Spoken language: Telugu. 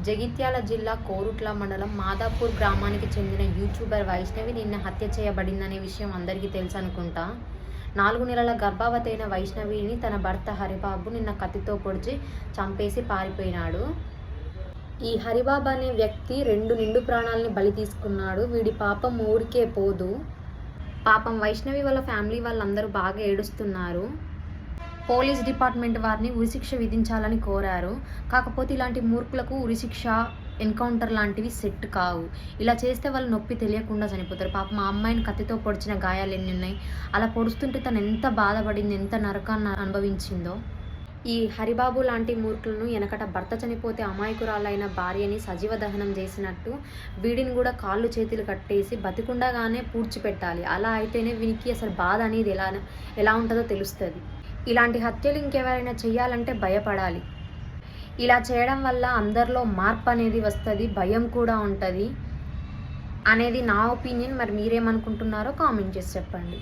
జగిత్యాల జిల్లా కోరుట్ల మండలం మాదాపూర్ గ్రామానికి చెందిన యూట్యూబర్ వైష్ణవి నిన్న హత్య చేయబడిందనే విషయం అందరికీ తెలుసు అనుకుంటా. 4 నెలల గర్భవతి అయిన వైష్ణవిని తన భర్త హరిబాబు నిన్న కత్తితో పొడిచి చంపేసి పారిపోయినాడు. ఈ హరిబాబు అనే వ్యక్తి 2 నిండు ప్రాణాలని బలి తీసుకున్నాడు. వీడి పాపం ఊరికే పోదు. పాపం వైష్ణవి వాళ్ళ ఫ్యామిలీ వాళ్ళందరూ బాగా ఏడుస్తున్నారు. పోలీస్ డిపార్ట్మెంట్ వారిని ఉరిశిక్ష విధించాలని కోరారు. కాకపోతే ఇలాంటి మూర్ఖులకు ఉరిశిక్ష, ఎన్కౌంటర్ లాంటివి సెట్ కావు. ఇలా చేస్తే వాళ్ళు నొప్పి తెలియకుండా చనిపోతారు. పాపం మా అమ్మాయిని కత్తితో పొడిచిన గాయాలు ఎన్ని ఉన్నాయి. అలా పొడుస్తుంటే తను ఎంత బాధపడింది, ఎంత నరకాన్ని అనుభవించిందో. ఈ హరిబాబు లాంటి మూర్ఖులను వెనకట భర్త చనిపోతే అమాయకురాలైన భార్యని సజీవ దహనం చేసినట్టు వీడిని కూడా కాళ్ళు చేతులు కట్టేసి బతికుండగానే పూడ్చిపెట్టాలి. అలా అయితేనే వీనికి అసలు బాధ అనేది ఎలా ఉంటుందో తెలుస్తుంది. ఇలాంటి హత్యలు ఇంకెవరైనా చేయాలంటే భయపడాలి. ఇలా చేయడం వల్ల అందరిలో మార్పు అనేది వస్తుంది, భయం కూడా ఉంటుంది అనేది నా ఒపీనియన్. మరి మీరేమనుకుంటున్నారో కామెంట్ చేసి చెప్పండి.